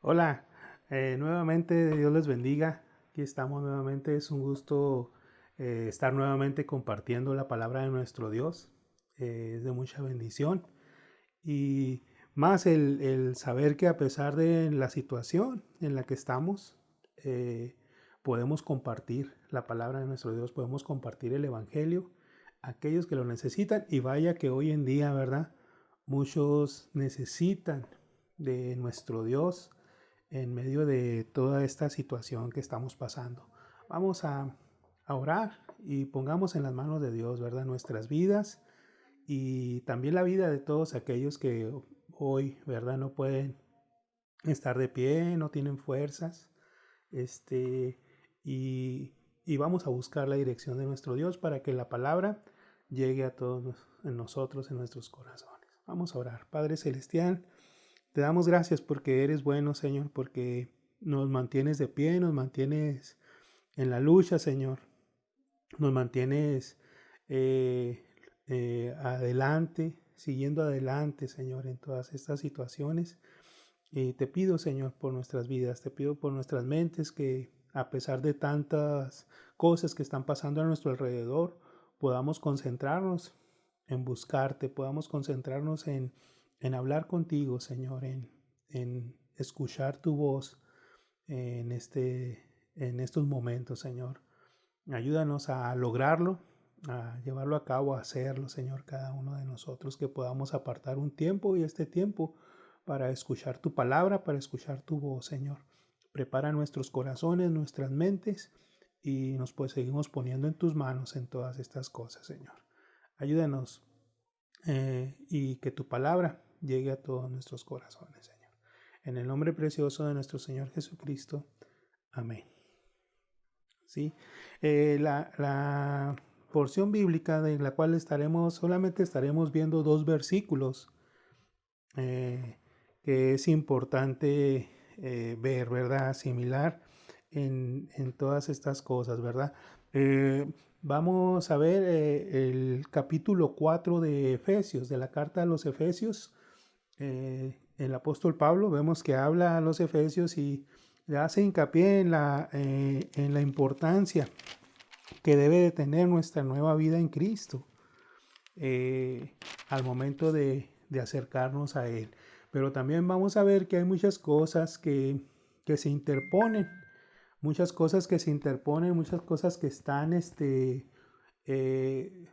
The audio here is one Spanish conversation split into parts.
Hola, nuevamente Dios les bendiga. Aquí estamos nuevamente. Es un gusto estar nuevamente compartiendo la palabra de nuestro Dios. Es de mucha bendición. Y más el saber que a pesar de la situación en la que estamos, eh, podemos compartir la palabra de nuestro Dios, podemos compartir el Evangelio a aquellos que lo necesitan. Y vaya que hoy en día, ¿verdad? Muchos necesitan de nuestro Dios en medio de toda esta situación que estamos pasando. Vamos a orar y pongamos en las manos de Dios, ¿verdad? Nuestras vidas y también la vida de todos aquellos que hoy, ¿verdad? No pueden estar de pie, no tienen fuerzas, este, y, y vamos a buscar la dirección de nuestro Dios para que la palabra llegue a todos en nosotros, en nuestros corazones. Vamos a orar. Padre Celestial, te damos gracias porque eres bueno, Señor, porque nos mantienes de pie, nos mantienes en la lucha, Señor. Nos mantienes eh, adelante, siguiendo adelante, Señor, en todas estas situaciones. Y te pido, Señor, por nuestras vidas, te pido por nuestras mentes que a pesar de tantas cosas que están pasando a nuestro alrededor, podamos concentrarnos en buscarte, podamos concentrarnos en hablar contigo, Señor, en escuchar tu voz en, en estos momentos, Señor. Ayúdanos a lograrlo, a llevarlo a cabo, a hacerlo, Señor, cada uno de nosotros, que podamos apartar un tiempo y este tiempo para escuchar tu palabra, para escuchar tu voz, Señor. Prepara nuestros corazones, nuestras mentes y nos pues seguimos poniendo en tus manos en todas estas cosas, Señor. Ayúdanos y que tu palabra llegue a todos nuestros corazones, Señor. En el nombre precioso de nuestro Señor Jesucristo. Amén. ¿Sí? La porción bíblica de la cual solamente estaremos viendo dos versículos eh, que es importante ver, ¿verdad? Similar en todas estas cosas, ¿verdad? Vamos a ver el capítulo 4 de Efesios, de la carta a los Efesios. El apóstol Pablo vemos que habla a los Efesios y le hace hincapié en la importancia que debe de tener nuestra nueva vida en Cristo al momento de acercarnos a Él. Pero también vamos a ver que hay muchas cosas que se interponen, muchas cosas que se interponen, muchas cosas que están eh,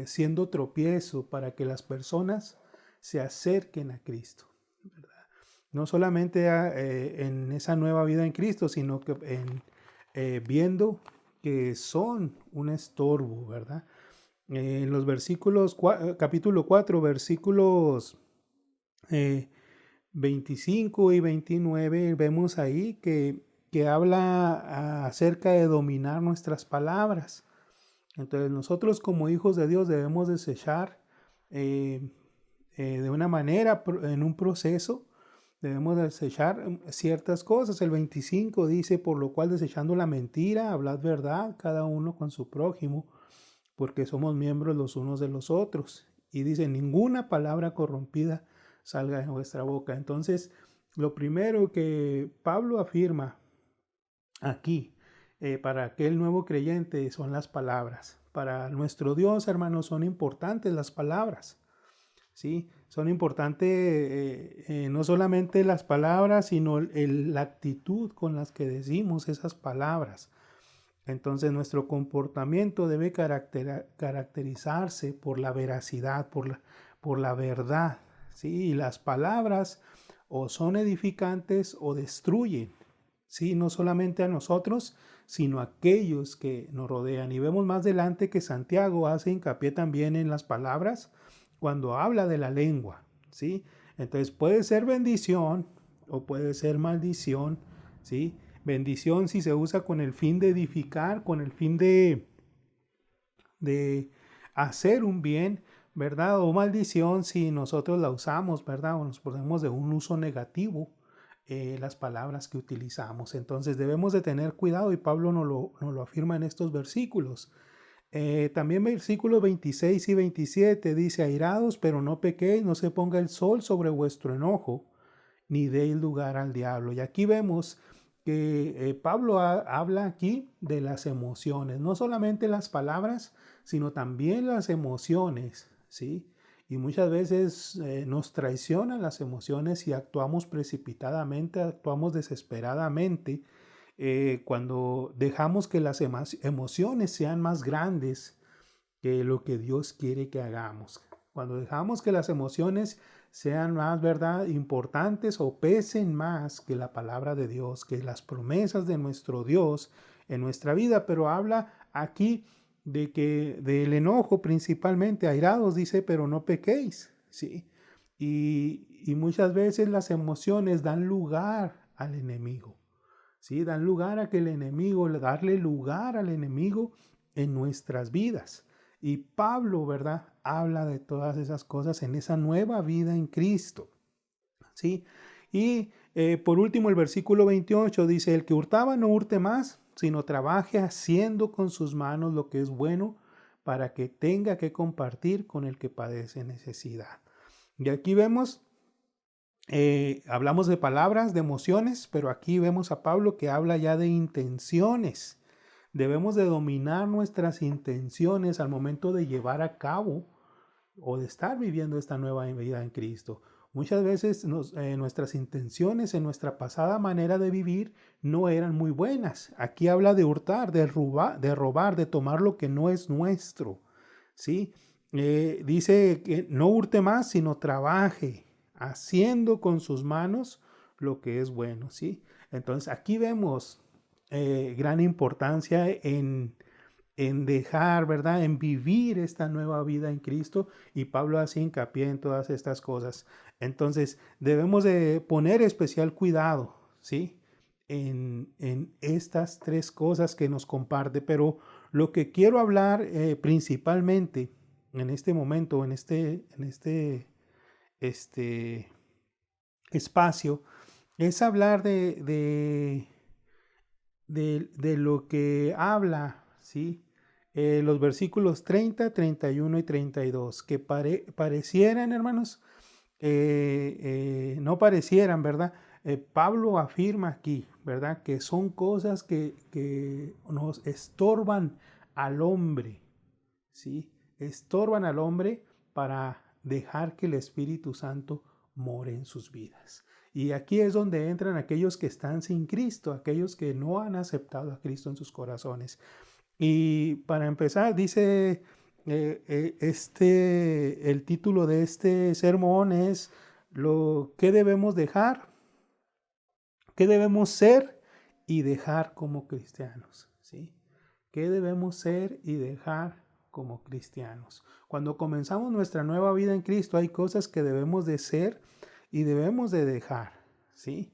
siendo tropiezo para que las personas se acerquen a Cristo, ¿verdad? No solamente en esa nueva vida en Cristo, sino que viendo que son un estorbo, ¿verdad? En los versículos, capítulo 4, versículos eh, 25 y 29, vemos ahí que habla acerca de dominar nuestras palabras. Entonces nosotros como hijos de Dios debemos desechar eh, de una manera, en un proceso, debemos desechar ciertas cosas. El 25 dice, por lo cual desechando la mentira, hablad verdad, cada uno con su prójimo, porque somos miembros los unos de los otros. Y dice, ninguna palabra corrompida salga de vuestra boca. Entonces, lo primero que Pablo afirma aquí para aquel nuevo creyente son las palabras. Para nuestro Dios, hermanos, son importantes las palabras. ¿Sí? Son importantes no solamente las palabras, sino la actitud con las que decimos esas palabras. Entonces nuestro comportamiento debe caracterizarse por la veracidad, por la verdad. ¿Sí? Y las palabras o son edificantes o destruyen. ¿Sí? No solamente a nosotros, sino a aquellos que nos rodean. Y vemos más adelante que Santiago hace hincapié también en las palabras cuando habla de la lengua. ¿Sí? Entonces puede ser bendición o puede ser maldición. ¿Sí? Bendición si se usa con el fin de edificar, con el fin de hacer un bien, ¿verdad? O maldición si nosotros la usamos, ¿verdad? O nos ponemos de un uso negativo las palabras que utilizamos. Entonces debemos de tener cuidado y Pablo nos lo afirma en estos versículos. También versículos 26 y 27 dice, airados, pero no pequéis, no se ponga el sol sobre vuestro enojo ni deis lugar al diablo. Y aquí vemos que Pablo habla aquí de las emociones, no solamente las palabras, sino también las emociones, ¿sí? Y muchas veces nos traicionan las emociones y actuamos precipitadamente, actuamos desesperadamente, cuando dejamos que las emociones sean más grandes que lo que Dios quiere que hagamos. Cuando dejamos que las emociones sean más, ¿verdad?, importantes o pesen más que la palabra de Dios, que las promesas de nuestro Dios en nuestra vida. Pero habla aquí de que del enojo principalmente, airados, dice, pero no pequéis, ¿sí? Y muchas veces las emociones dan lugar al enemigo, ¿sí? Dan lugar a que el enemigo, darle lugar al enemigo en nuestras vidas. Y Pablo, ¿verdad?, habla de todas esas cosas en esa nueva vida en Cristo, ¿sí? Y por último, el versículo 28 dice, el que hurtaba no hurte más, sino trabaje haciendo con sus manos lo que es bueno, para que tenga que compartir con el que padece necesidad. Y aquí vemos, hablamos de palabras, de emociones, pero aquí vemos a Pablo que habla ya de intenciones. Debemos de dominar nuestras intenciones al momento de llevar a cabo o de estar viviendo esta nueva vida en Cristo. Muchas veces nuestras intenciones en nuestra pasada manera de vivir no eran muy buenas. Aquí habla de hurtar, de robar, de tomar lo que no es nuestro, ¿sí? Dice que no hurte más, sino trabaje, haciendo con sus manos lo que es bueno, ¿sí? Entonces aquí vemos gran importancia en dejar, ¿verdad?, en vivir esta nueva vida en Cristo, y Pablo hace hincapié en todas estas cosas. Entonces debemos de poner especial cuidado, ¿sí?, en estas tres cosas que nos comparte. Pero lo que quiero hablar principalmente en este momento, en este espacio, es hablar de lo que habla, ¿sí?, los versículos 30, 31 y 32, que parecieran, hermanos, no parecieran, ¿verdad? Pablo afirma aquí, ¿verdad?, que son cosas que nos estorban al hombre, ¿sí? Estorban al hombre para dejar que el Espíritu Santo more en sus vidas. Y aquí es donde entran aquellos que están sin Cristo, aquellos que no han aceptado a Cristo en sus corazones. Y para empezar, dice el título de este sermón es lo que debemos dejar, qué debemos ser y dejar como cristianos, ¿sí? ¿Qué debemos ser y dejar como cristianos? Cuando comenzamos nuestra nueva vida en Cristo, hay cosas que debemos de ser y debemos de dejar, ¿sí?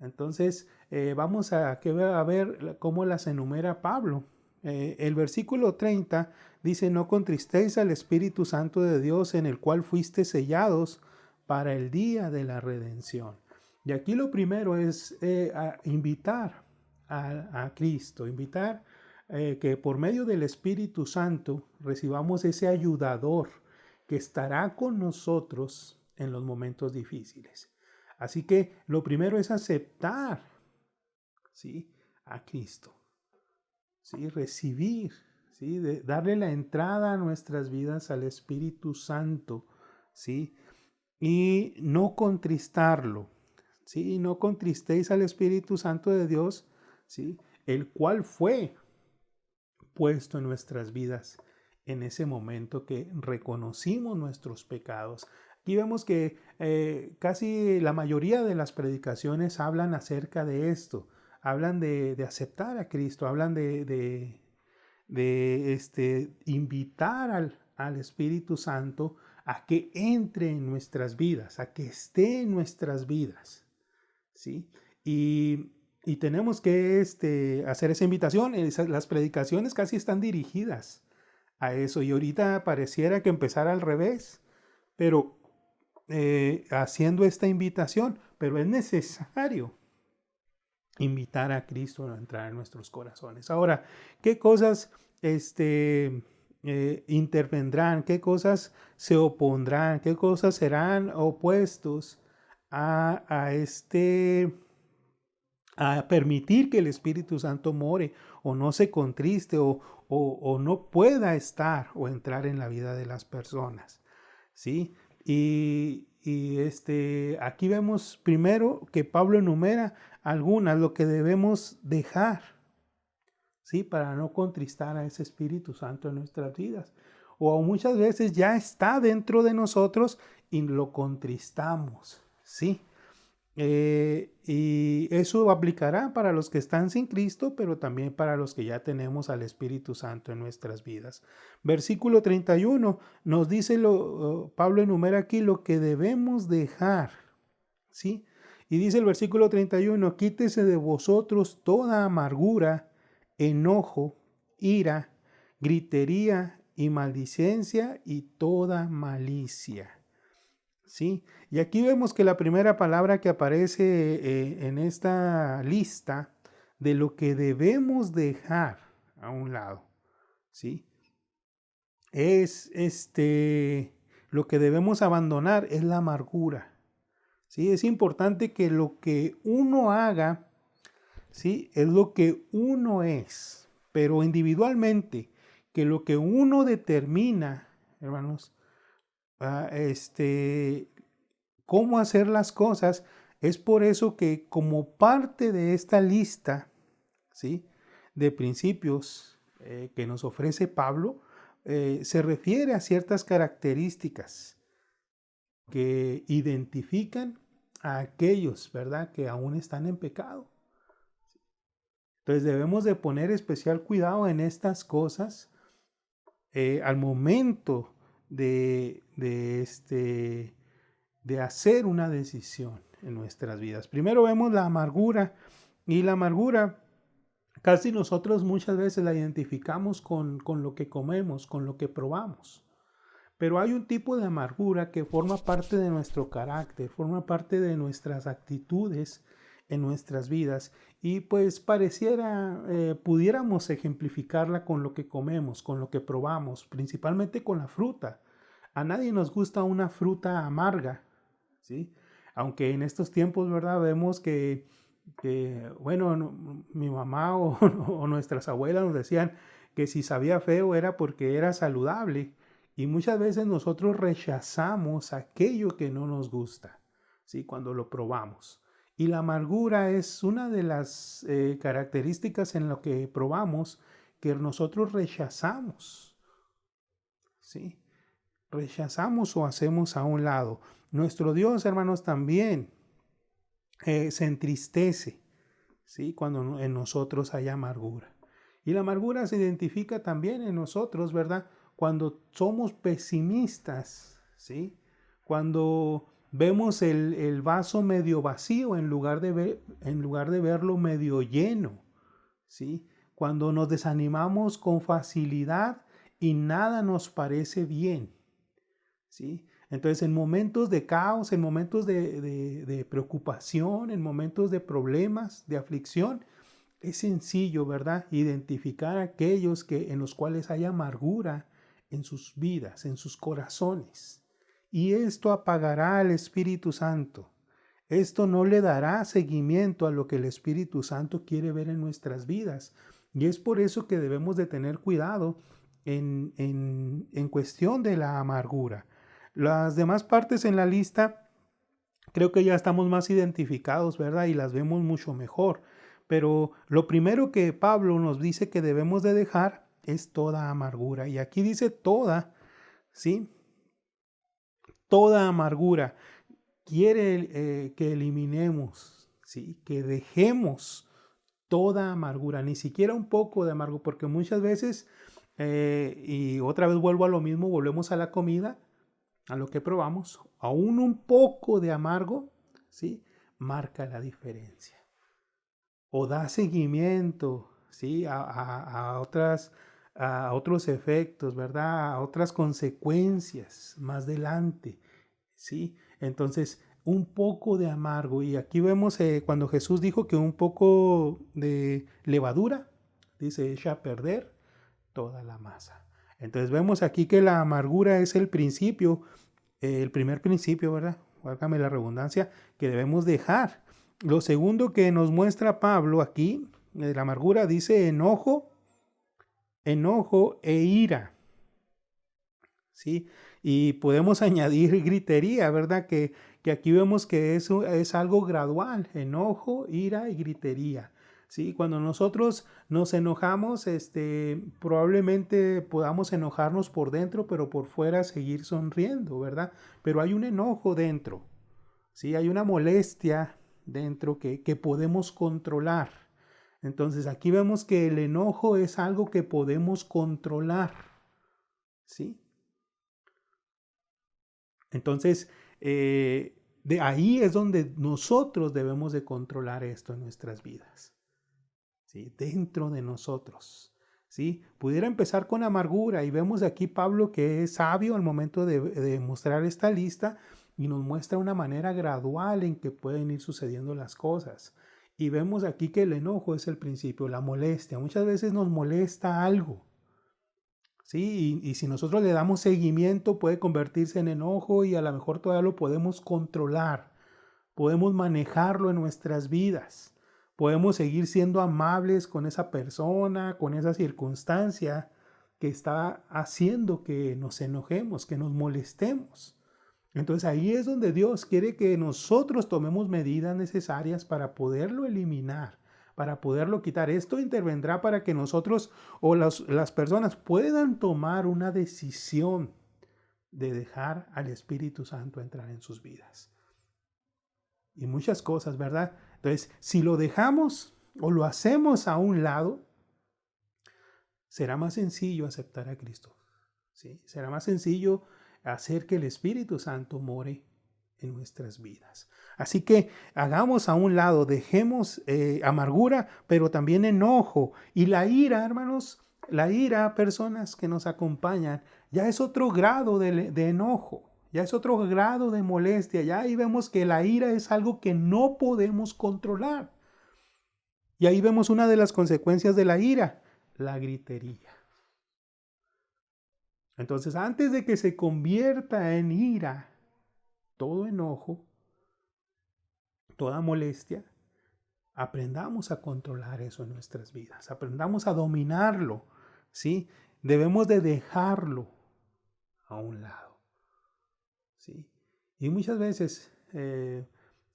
Entonces, vamos a ver cómo las enumera Pablo. El versículo 30 dice, no contristéis al Espíritu Santo de Dios, en el cual fuiste sellados para el día de la redención. Y aquí lo primero es invitar a Cristo, invitar que por medio del Espíritu Santo recibamos ese ayudador que estará con nosotros en los momentos difíciles. Así que lo primero es aceptar, ¿sí?, a Cristo, ¿sí?, recibir, ¿sí?, darle la entrada a nuestras vidas al Espíritu Santo, ¿sí?, y no contristarlo, ¿sí? No contristéis al Espíritu Santo de Dios, ¿sí?, el cual fue puesto en nuestras vidas en ese momento que reconocimos nuestros pecados. Aquí vemos que casi la mayoría de las predicaciones hablan acerca de esto, hablan de aceptar a Cristo, hablan de invitar al Espíritu Santo a que entre en nuestras vidas, a que esté en nuestras vidas, ¿sí? Y tenemos que hacer esa invitación. Las predicaciones casi están dirigidas a eso, y ahorita pareciera que empezara al revés, pero haciendo esta invitación. Pero es necesario invitar a Cristo a entrar en nuestros corazones. Ahora, ¿qué cosas intervendrán? ¿Qué cosas se opondrán? ¿Qué cosas serán opuestos a permitir que el Espíritu Santo more o no se contriste o no pueda estar o entrar en la vida de las personas, ¿sí? Aquí vemos primero que Pablo enumera algunas, lo que debemos dejar, ¿sí? Para no contristar a ese Espíritu Santo en nuestras vidas. O muchas veces ya está dentro de nosotros y lo contristamos, ¿sí? Y eso aplicará para los que están sin Cristo, pero también para los que ya tenemos al Espíritu Santo en nuestras vidas. Versículo 31 nos dice, Pablo enumera aquí lo que debemos dejar, ¿sí? Y dice el versículo 31, quítese de vosotros toda amargura, enojo, ira, gritería y maldicencia y toda malicia. ¿Sí? Y aquí vemos que la primera palabra que aparece en esta lista de lo que debemos dejar a un lado, ¿sí? Es lo que debemos abandonar es la amargura, ¿sí? Es importante que lo que uno haga, ¿sí? Es lo que uno es, pero individualmente, que lo que uno determina, hermanos, cómo hacer las cosas. Es por eso que como parte de esta lista, ¿sí?, de principios que nos ofrece Pablo, se refiere a ciertas características que identifican a aquellos, ¿verdad?, que aún están en pecado. Entonces debemos de poner especial cuidado en estas cosas al momento de hacer una decisión en nuestras vidas. Primero vemos la amargura, y la amargura casi nosotros muchas veces la identificamos con lo que comemos, con lo que probamos. Pero hay un tipo de amargura que forma parte de nuestro carácter, forma parte de nuestras actitudes en nuestras vidas, y pues pudiéramos ejemplificarla con lo que comemos, con lo que probamos, principalmente con la fruta. A nadie nos gusta una fruta amarga, ¿sí? Aunque en estos tiempos, ¿verdad?, vemos bueno, mi mamá o nuestras abuelas nos decían que si sabía feo era porque era saludable, y muchas veces nosotros rechazamos aquello que no nos gusta, ¿sí?, cuando lo probamos. Y la amargura es una de las características en lo que probamos que nosotros rechazamos, ¿sí? Rechazamos o hacemos a un lado. Nuestro Dios, hermanos, también se entristece, ¿sí?, cuando en nosotros hay amargura. Y la amargura se identifica también en nosotros, ¿verdad?, cuando somos pesimistas, ¿sí?, cuando vemos el vaso medio vacío en lugar de verlo medio lleno, ¿sí?, cuando nos desanimamos con facilidad y nada nos parece bien, ¿sí? Entonces, en momentos de caos, en momentos de preocupación, en momentos de problemas, de aflicción, es sencillo, ¿verdad?, identificar aquellos en los cuales hay amargura en sus vidas, en sus corazones. Y esto apagará al Espíritu Santo. Esto no le dará seguimiento a lo que el Espíritu Santo quiere ver en nuestras vidas. Y es por eso que debemos de tener cuidado en cuestión de la amargura. Las demás partes en la lista creo que ya estamos más identificados, ¿verdad? Y las vemos mucho mejor. Pero lo primero que Pablo nos dice que debemos de dejar es toda amargura. Y aquí dice toda, ¿sí? Toda amargura. Quiere que eliminemos, ¿sí?, que dejemos toda amargura, ni siquiera un poco de amargo, porque muchas veces, y otra vez vuelvo a lo mismo, volvemos a la comida, a lo que probamos, aún un poco de amargo, ¿sí?, marca la diferencia. O da seguimiento, ¿sí?, a otros efectos, ¿verdad?, a otras consecuencias más adelante, ¿sí? Entonces, un poco de amargo. Y aquí vemos cuando Jesús dijo que un poco de levadura, dice, echa a perder toda la masa. Entonces vemos aquí que la amargura es el principio, el primer principio, ¿verdad?, válgame la redundancia, que debemos dejar. Lo segundo que nos muestra Pablo aquí, de la amargura, dice enojo e ira. ¿Sí? Y podemos añadir gritería, ¿verdad? Que aquí vemos que eso es algo gradual, enojo, ira y gritería. ¿Sí? Cuando nosotros nos enojamos, probablemente podamos enojarnos por dentro, pero por fuera seguir sonriendo, ¿verdad? Pero hay un enojo dentro, ¿sí? Hay una molestia dentro que podemos controlar. Entonces aquí vemos que el enojo es algo que podemos controlar, ¿sí? Entonces, de ahí es donde nosotros debemos de controlar esto en nuestras vidas, ¿sí? Dentro de nosotros, ¿sí? Pudiera empezar con amargura y vemos aquí Pablo que es sabio al momento de mostrar esta lista y nos muestra una manera gradual en que pueden ir sucediendo las cosas. Y vemos aquí que el enojo es el principio, la molestia. Muchas veces nos molesta algo. Sí, y si nosotros le damos seguimiento puede convertirse en enojo y a lo mejor todavía lo podemos controlar, podemos manejarlo en nuestras vidas, podemos seguir siendo amables con esa persona, con esa circunstancia que está haciendo que nos enojemos, que nos molestemos. Entonces ahí es donde Dios quiere que nosotros tomemos medidas necesarias para poderlo eliminar, para poderlo quitar. Esto intervendrá para que nosotros o las personas puedan tomar una decisión de dejar al Espíritu Santo entrar en sus vidas. Y muchas cosas, ¿verdad? Entonces, si lo dejamos o lo hacemos a un lado, será más sencillo aceptar a Cristo, ¿sí? Será más sencillo hacer que el Espíritu Santo more en nuestras vidas. Así que hagamos a un lado, dejemos amargura, pero también enojo. Y la ira, hermanos, la ira, personas que nos acompañan, ya es otro grado de enojo, ya es otro grado de molestia. Ya ahí vemos que la ira es algo que no podemos controlar. Y ahí vemos una de las consecuencias de la ira, la gritería. Entonces, antes de que se convierta en ira, todo enojo, toda molestia, aprendamos a controlar eso en nuestras vidas, aprendamos a dominarlo, ¿sí? Debemos de dejarlo a un lado, ¿sí? Y muchas veces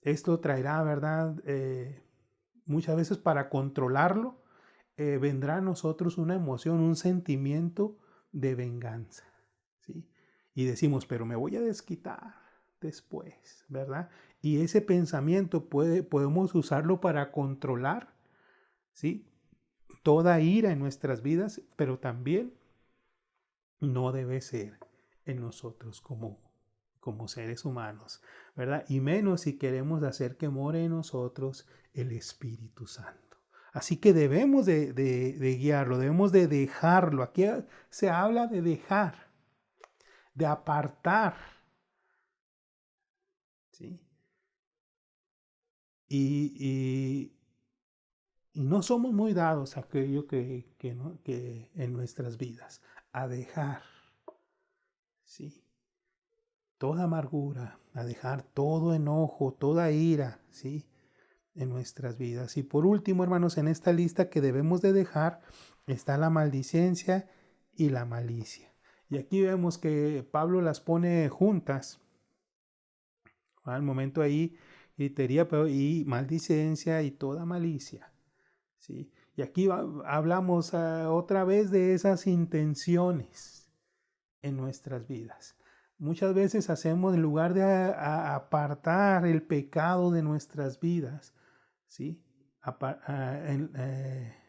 esto traerá, ¿verdad? Muchas veces para controlarlo vendrá a nosotros una emoción, un sentimiento de venganza, ¿sí? Y decimos, pero me voy a desquitar después, ¿verdad? Y ese pensamiento podemos usarlo para controlar, ¿sí? Toda ira en nuestras vidas, pero también no debe ser en nosotros como seres humanos, ¿verdad? Y menos si queremos hacer que more en nosotros el Espíritu Santo. Así que debemos de guiarlo, debemos de dejarlo. Aquí se habla de dejar, de apartar, ¿sí? Y no somos muy dados a aquello que en nuestras vidas, a dejar, ¿sí? Toda amargura, a dejar todo enojo, toda ira, ¿sí? En nuestras vidas. Y por último, hermanos, en esta lista que debemos de dejar está la maldicencia y la malicia. Y aquí vemos que Pablo las pone juntas. Al momento ahí, gritería y maldicencia y toda malicia, ¿sí? Y aquí hablamos otra vez de esas intenciones en nuestras vidas. Muchas veces hacemos, en lugar de apartar el pecado de nuestras vidas, ¿sí?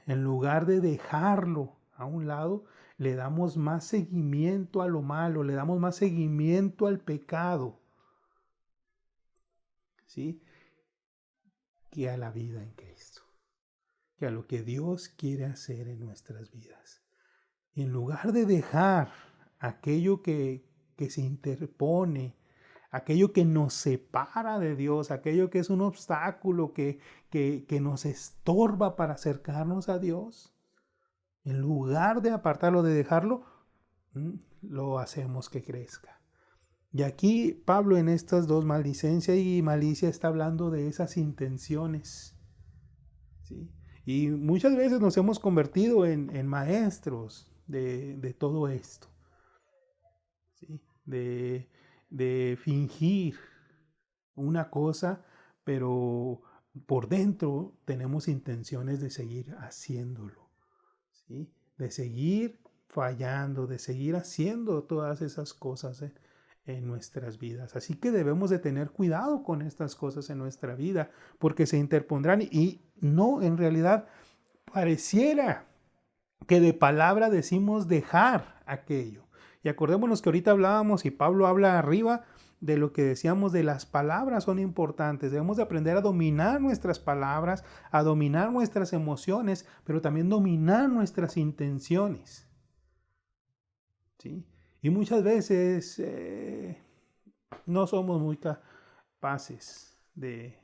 En lugar de dejarlo a un lado, le damos más seguimiento a lo malo, le damos más seguimiento al pecado, ¿sí? Que a la vida en Cristo, que a lo que Dios quiere hacer en nuestras vidas. Y en lugar de dejar aquello que se interpone, aquello que nos separa de Dios, aquello que es un obstáculo que nos estorba para acercarnos a Dios, en lugar de apartarlo, de dejarlo, lo hacemos que crezca. Y aquí Pablo en estas dos, maldicencia y malicia, está hablando de esas intenciones, ¿sí? Y muchas veces nos hemos convertido en maestros de todo esto, ¿sí? De fingir una cosa, pero por dentro tenemos intenciones de seguir haciéndolo, ¿sí? De seguir fallando, de seguir haciendo todas esas cosas en nuestras vidas. Así que debemos de tener cuidado con estas cosas en nuestra vida, porque se interpondrán y no, en realidad, pareciera que de palabra decimos dejar aquello. Y acordémonos que ahorita hablábamos y Pablo habla arriba de lo que decíamos de las palabras son importantes. Debemos de aprender a dominar nuestras palabras, a dominar nuestras emociones, pero también dominar nuestras intenciones, ¿sí? Y muchas veces no somos muy capaces de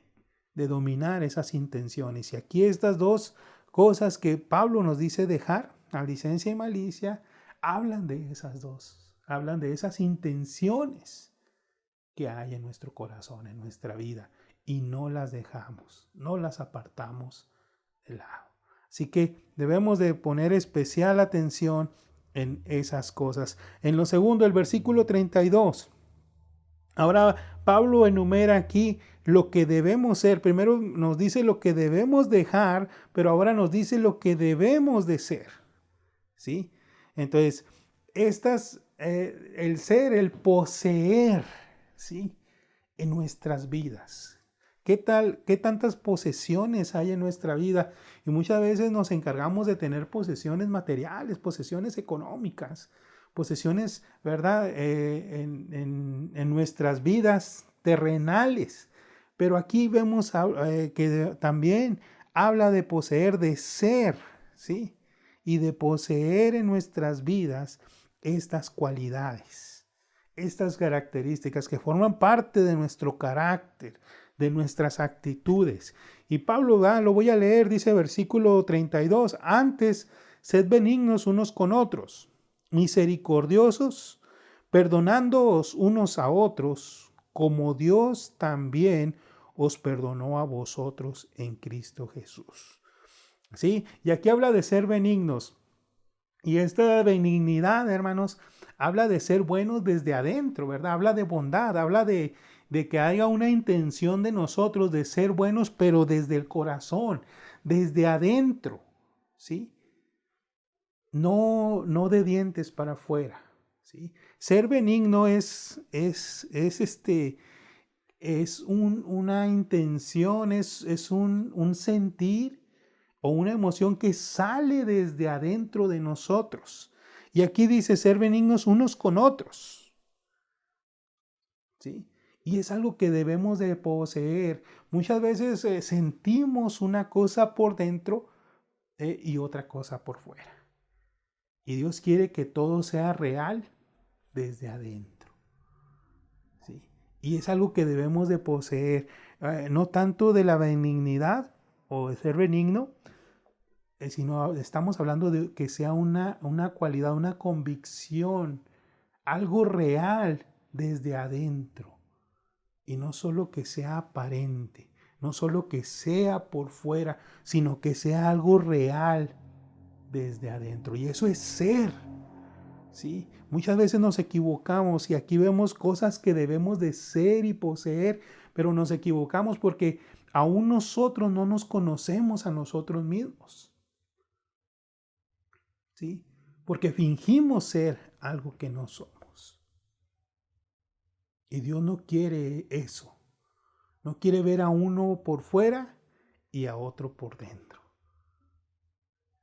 dominar esas intenciones. Y aquí estas dos cosas que Pablo nos dice dejar, maldicencia y malicia, hablan de esas dos, hablan de esas intenciones que hay en nuestro corazón, en nuestra vida, y no las dejamos, no las apartamos de lado. Así que debemos de poner especial atención en esas cosas. En lo segundo, el versículo 32. Ahora Pablo enumera aquí lo que debemos ser. Primero nos dice lo que debemos dejar, pero ahora nos dice lo que debemos de ser, ¿sí? Entonces, el ser, el poseer, ¿sí? En nuestras vidas. ¿Qué tantas posesiones hay en nuestra vida? Y muchas veces nos encargamos de tener posesiones materiales, posesiones económicas, posesiones, ¿verdad? En nuestras vidas terrenales. Pero aquí vemos que también habla de poseer, de ser, ¿sí? Y de poseer en nuestras vidas estas cualidades, estas características que forman parte de nuestro carácter, de nuestras actitudes. Y Pablo lo voy a leer, dice versículo 32, antes, sed benignos unos con otros, misericordiosos, perdonándoos unos a otros, como Dios también os perdonó a vosotros en Cristo Jesús. ¿Sí? Y aquí habla de ser benignos. Y esta benignidad, hermanos, habla de ser buenos desde adentro, ¿verdad? Habla de bondad, habla de que haya una intención de nosotros de ser buenos, pero desde el corazón, desde adentro, ¿sí? No de dientes para afuera, ¿sí? Ser benigno es una intención, es un sentir o una emoción que sale desde adentro de nosotros. Y aquí dice ser benignos unos con otros, ¿sí? Y es algo que debemos de poseer. Muchas veces sentimos una cosa por dentro y otra cosa por fuera. Y Dios quiere que todo sea real desde adentro, ¿sí? Y es algo que debemos de poseer, no tanto de la benignidad o de ser benigno, sino estamos hablando de que sea una cualidad, una convicción, algo real desde adentro. Y no solo que sea aparente, no solo que sea por fuera, sino que sea algo real desde adentro. Y eso es ser, ¿sí? Muchas veces nos equivocamos y aquí vemos cosas que debemos de ser y poseer, pero nos equivocamos porque aún nosotros no nos conocemos a nosotros mismos. ¿Sí? Porque fingimos ser algo que no somos. Y Dios no quiere eso. No quiere ver a uno por fuera y a otro por dentro.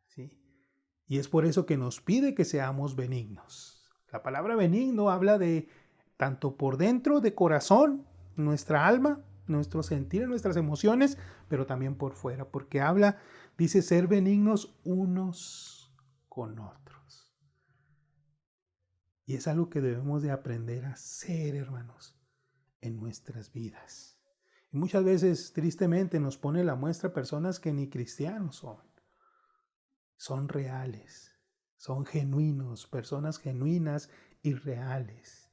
¿Sí? Y es por eso que nos pide que seamos benignos. La palabra benigno habla de tanto por dentro, de corazón, nuestra alma, nuestro sentir, nuestras emociones, pero también por fuera, porque dice ser benignos unos con otros. Y es algo que debemos de aprender a hacer, hermanos, en nuestras vidas. Y muchas veces, tristemente, nos pone la muestra personas que ni cristianos son. Son reales, son genuinos, personas genuinas y reales.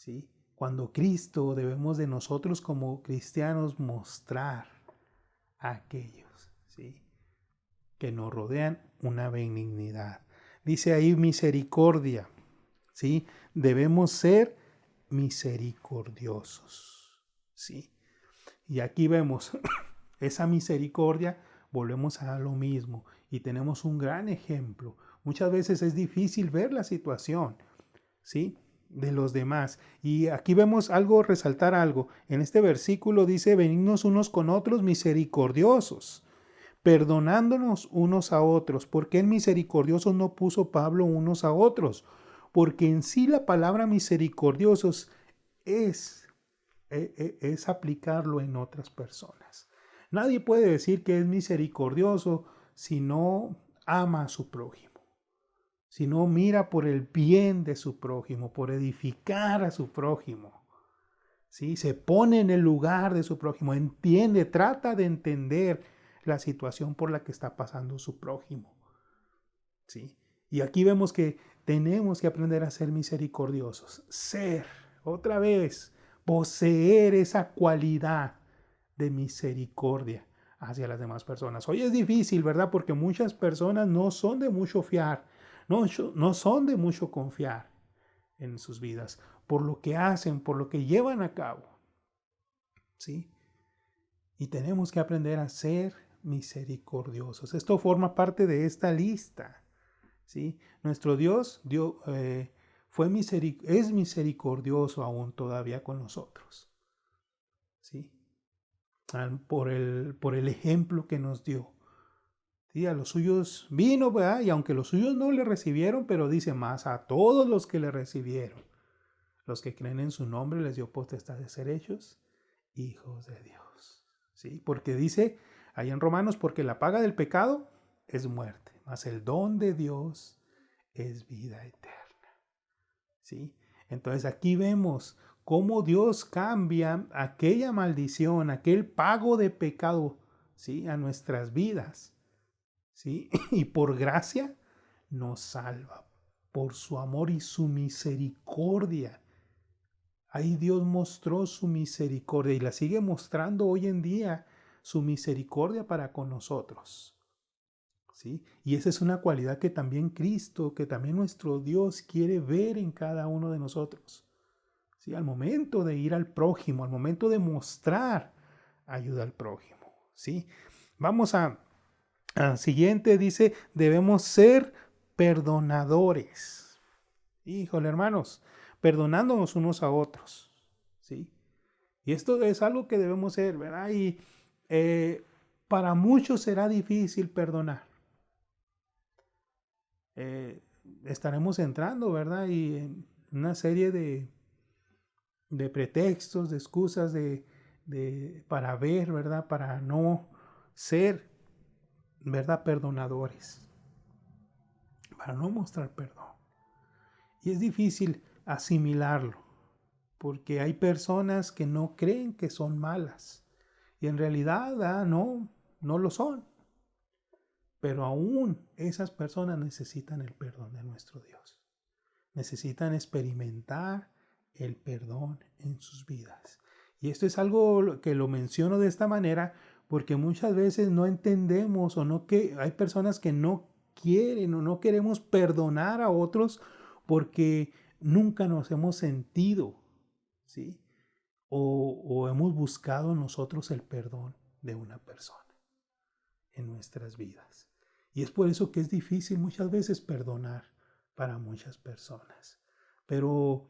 ¿sí? Cuando Cristo debemos de nosotros como cristianos mostrar a aquellos, ¿sí?, que nos rodean una benignidad. Dice ahí misericordia, ¿sí? Debemos ser misericordiosos, ¿sí? Y aquí vemos esa misericordia, volvemos a lo mismo y tenemos un gran ejemplo. Muchas veces es difícil ver la situación, ¿sí?, de los demás. Y aquí vemos algo, resaltar algo. En este versículo dice, benignos unos con otros, misericordiosos, perdonándonos unos a otros. ¿Por qué en misericordiosos no puso Pablo unos a otros? Porque en sí la palabra misericordiosos es aplicarlo en otras personas. Nadie puede decir que es misericordioso si no ama a su prójimo, si no mira por el bien de su prójimo, por edificar a su prójimo. ¿Sí? Se pone en el lugar de su prójimo, entiende, trata de entender la situación por la que está pasando su prójimo. ¿Sí? Y aquí vemos que tenemos que aprender a ser misericordiosos, ser, otra vez, poseer esa cualidad de misericordia hacia las demás personas. Hoy es difícil, ¿verdad? Porque muchas personas no son de mucho fiar, no son de mucho confiar en sus vidas, por lo que hacen, por lo que llevan a cabo. ¿Sí? Y tenemos que aprender a ser misericordiosos. Esto forma parte de esta lista. ¿Sí? Nuestro Dios es misericordioso aún todavía con nosotros. ¿Sí? Por el ejemplo que nos dio. ¿Sí? A los suyos vino, ¿verdad? Y aunque los suyos no le recibieron, pero dice más, a todos los que le recibieron, los que creen en su nombre, les dio potestad de ser hechos hijos de Dios. ¿Sí? Porque dice ahí en Romanos, porque la paga del pecado es muerte, mas el don de Dios es vida eterna. ¿Sí? Entonces aquí vemos cómo Dios cambia aquella maldición, aquel pago de pecado, ¿sí?, a nuestras vidas, ¿sí? Y por gracia nos salva, por su amor y su misericordia. Ahí Dios mostró su misericordia y la sigue mostrando hoy en día, su misericordia para con nosotros. ¿Sí? Y esa es una cualidad que también Cristo, que también nuestro Dios quiere ver en cada uno de nosotros. ¿Sí? Al momento de ir al prójimo, al momento de mostrar ayuda al prójimo. ¿Sí? Vamos a siguiente, dice, debemos ser perdonadores. Híjole, hermanos, perdonándonos unos a otros. ¿Sí? Y esto es algo que debemos ser, ¿verdad? Y para muchos será difícil perdonar. Estaremos entrando, ¿verdad? Y en una serie de pretextos, de excusas para ver, ¿verdad? Para no ser, ¿verdad?, perdonadores. Para no mostrar perdón. Y es difícil asimilarlo, porque hay personas que no creen que son malas. Y en realidad no lo son. Pero aún esas personas necesitan el perdón de nuestro Dios. Necesitan experimentar el perdón en sus vidas. Y esto es algo que lo menciono de esta manera porque muchas veces no entendemos hay personas que no quieren o no queremos perdonar a otros porque nunca nos hemos sentido, ¿sí?, o hemos buscado nosotros el perdón de una persona en nuestras vidas. Y es por eso que es difícil muchas veces perdonar para muchas personas. Pero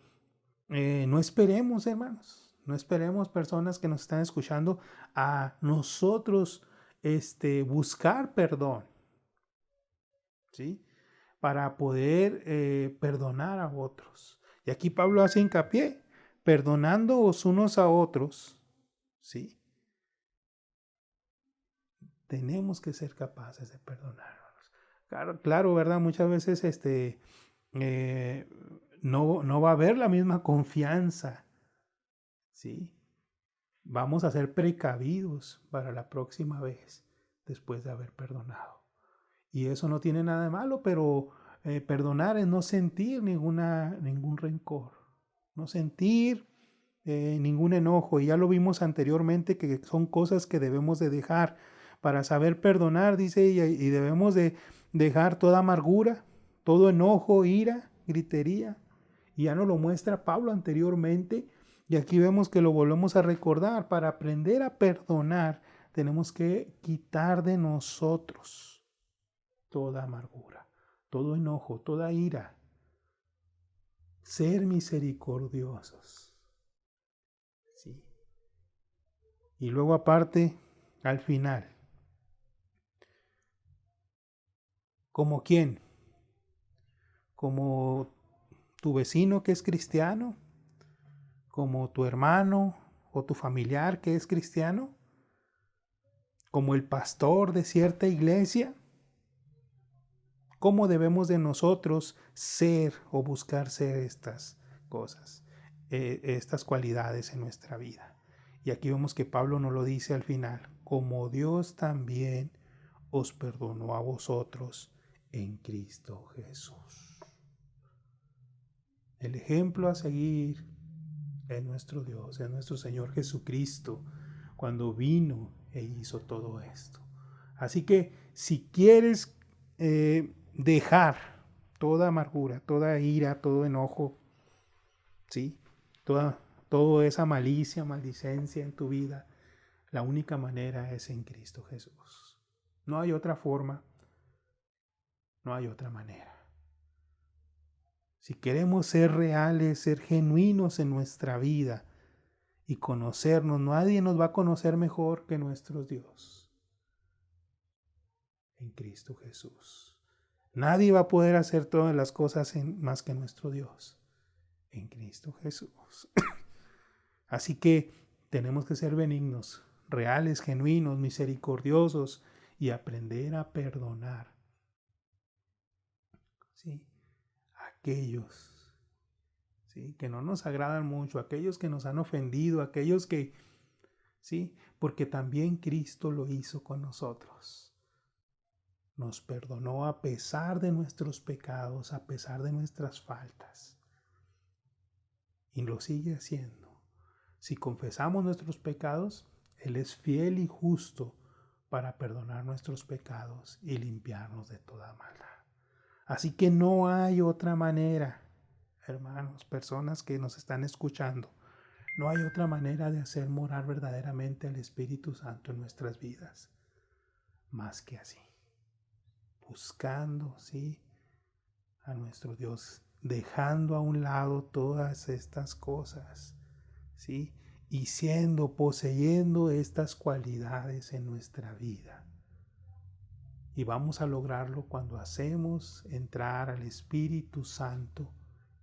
no esperemos, hermanos, no esperemos, personas que nos están escuchando, a nosotros buscar perdón, ¿sí?, para poder perdonar a otros. Y aquí Pablo hace hincapié, perdonándoos unos a otros, ¿sí? Tenemos que ser capaces de perdonarnos. Claro, ¿verdad? Muchas veces no va a haber la misma confianza, ¿sí? Vamos a ser precavidos para la próxima vez después de haber perdonado. Y eso no tiene nada de malo, pero perdonar es no sentir ningún rencor, no sentir ningún enojo. Y ya lo vimos anteriormente que son cosas que debemos de dejar para saber perdonar, dice, y debemos de dejar toda amargura, todo enojo, ira, gritería. Y ya nos lo muestra Pablo anteriormente. Y aquí vemos que lo volvemos a recordar. Para aprender a perdonar, tenemos que quitar de nosotros toda amargura, todo enojo, toda ira. Ser misericordiosos. Sí. Y luego aparte, al final, ¿como quién? ¿Como tu vecino que es cristiano? ¿Como tu hermano o tu familiar que es cristiano? ¿Como el pastor de cierta iglesia? ¿Cómo debemos de nosotros ser o buscar ser estas cosas, estas cualidades en nuestra vida? Y aquí vemos que Pablo nos lo dice al final, como Dios también os perdonó a vosotros en Cristo Jesús. El ejemplo a seguir es nuestro Dios, es nuestro Señor Jesucristo, cuando vino e hizo todo esto. Así que si quieres dejar toda amargura, toda ira, todo enojo, ¿sí? Toda esa malicia, maldicencia en tu vida, la única manera es en Cristo Jesús. No hay otra forma, no hay otra manera. Si queremos ser reales, ser genuinos en nuestra vida y conocernos, nadie nos va a conocer mejor que nuestro Dios. En Cristo Jesús. Nadie va a poder hacer todas las cosas más que nuestro Dios. En Cristo Jesús. Así que tenemos que ser benignos, reales, genuinos, misericordiosos y aprender a perdonar. ¿Sí? Aquellos, ¿sí?, que no nos agradan mucho, aquellos que nos han ofendido, aquellos que, ¿sí?, porque también Cristo lo hizo con nosotros. Nos perdonó a pesar de nuestros pecados, a pesar de nuestras faltas. Y lo sigue haciendo. Si confesamos nuestros pecados, Él es fiel y justo para perdonar nuestros pecados y limpiarnos de toda maldad. Así que no hay otra manera, hermanos, personas que nos están escuchando, no hay otra manera de hacer morar verdaderamente al Espíritu Santo en nuestras vidas, más que así, buscando, ¿sí?, a nuestro Dios, dejando a un lado todas estas cosas, ¿sí?, y poseyendo estas cualidades en nuestra vida. Y vamos a lograrlo cuando hacemos entrar al Espíritu Santo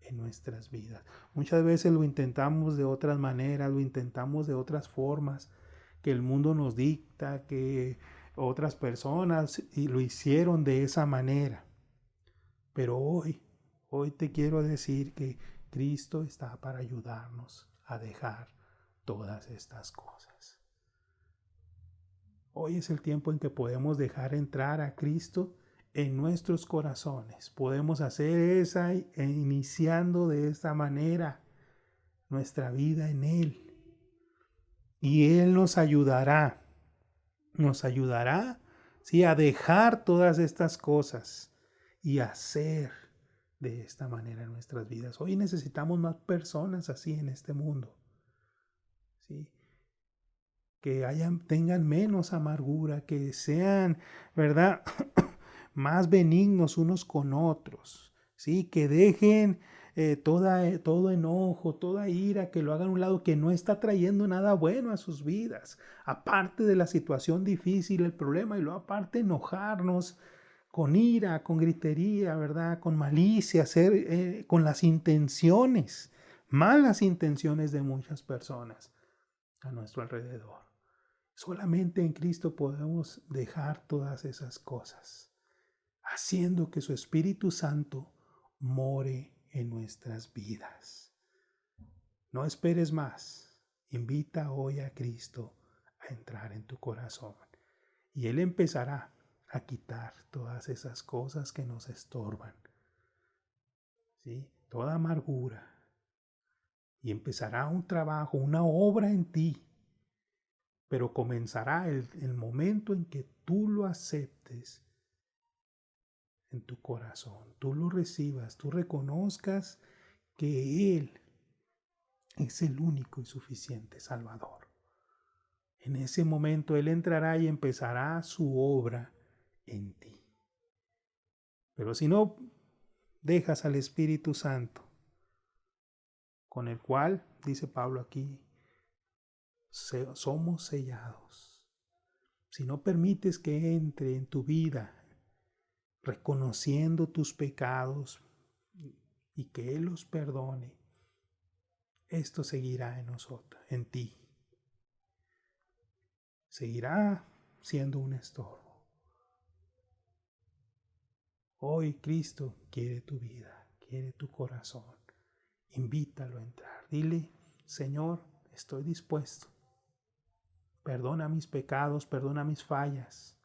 en nuestras vidas. Muchas veces lo intentamos de otras maneras, lo intentamos de otras formas que el mundo nos dicta, que otras personas y lo hicieron de esa manera. Pero hoy te quiero decir que Cristo está para ayudarnos a dejar todas estas cosas. Hoy es el tiempo en que podemos dejar entrar a Cristo en nuestros corazones. Podemos hacer iniciando de esta manera nuestra vida en Él. Y Él nos ayudará, ¿sí?, a dejar todas estas cosas y hacer de esta manera en nuestras vidas. Hoy necesitamos más personas así en este mundo, ¿sí?, que tengan menos amargura, que sean, ¿verdad?, más benignos unos con otros, ¿sí?, que dejen todo enojo, toda ira, que lo hagan a un lado, que no está trayendo nada bueno a sus vidas, aparte de la situación difícil, el problema, y luego aparte enojarnos con ira, con gritería, ¿verdad?, con malicia, con las intenciones, malas intenciones de muchas personas a nuestro alrededor. Solamente en Cristo podemos dejar todas esas cosas, haciendo que su Espíritu Santo more en nuestras vidas. No esperes más. Invita hoy a Cristo a entrar en tu corazón y Él empezará a quitar todas esas cosas que nos estorban, ¿sí?, toda amargura, y empezará un trabajo, una obra en ti. Pero comenzará el momento en que tú lo aceptes en tu corazón, tú lo recibas, tú reconozcas que Él es el único y suficiente Salvador. En ese momento Él entrará y empezará su obra en ti. Pero si no dejas al Espíritu Santo, con el cual, dice Pablo aquí, somos sellados. Si no permites que entre en tu vida, reconociendo tus pecados y que Él los perdone, esto seguirá en nosotros, en ti. Seguirá siendo un estorbo. Hoy Cristo quiere tu vida, quiere tu corazón. Invítalo a entrar. Dile, Señor, estoy dispuesto. Perdona mis pecados, perdona mis fallas.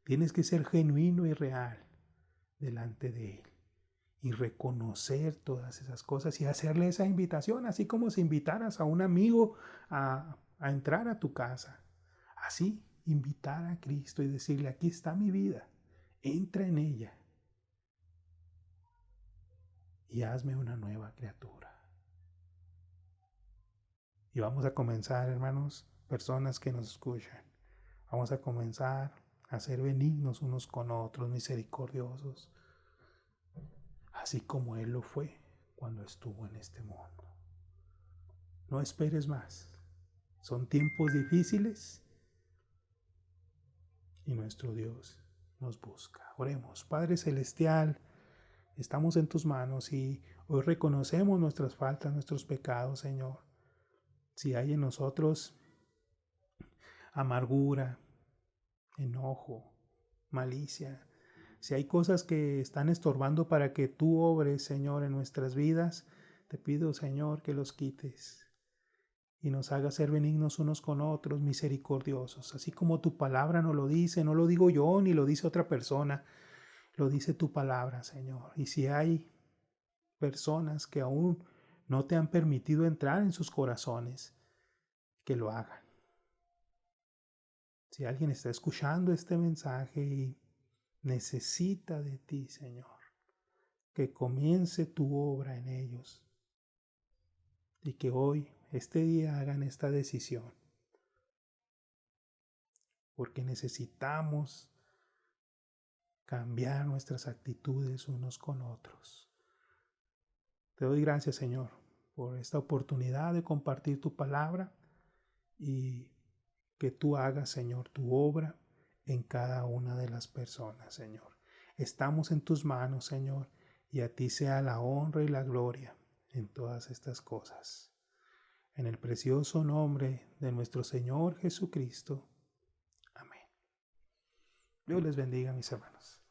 Tienes que ser genuino y real delante de Él y reconocer todas esas cosas y hacerle esa invitación, así como si invitaras a un amigo a entrar a tu casa. Así, invitar a Cristo y decirle, aquí está mi vida, entra en ella y hazme una nueva criatura. Y vamos a comenzar, hermanos, personas que nos escuchan, vamos a comenzar a ser benignos unos con otros, misericordiosos, así como Él lo fue cuando estuvo en este mundo. No esperes más. Son tiempos difíciles y nuestro Dios nos busca. Oremos. Padre Celestial, estamos en tus manos y hoy reconocemos nuestras faltas, nuestros pecados, Señor. Si hay en nosotros amargura, enojo, malicia, si hay cosas que están estorbando para que tú obres, Señor, en nuestras vidas, te pido, Señor, que los quites y nos hagas ser benignos unos con otros, misericordiosos, así como tu palabra nos lo dice. No lo digo yo ni lo dice otra persona, lo dice tu palabra, Señor. Y si hay personas que aún no te han permitido entrar en sus corazones, que lo hagan. Si alguien está escuchando este mensaje y necesita de ti, Señor, que comience tu obra en ellos y que hoy, este día, hagan esta decisión, porque necesitamos cambiar nuestras actitudes unos con otros. Te doy gracias, Señor, por esta oportunidad de compartir tu palabra y que tú hagas, Señor, tu obra en cada una de las personas, Señor. Estamos en tus manos, Señor, y a ti sea la honra y la gloria en todas estas cosas. En el precioso nombre de nuestro Señor Jesucristo. Amén. Dios les bendiga, mis hermanos.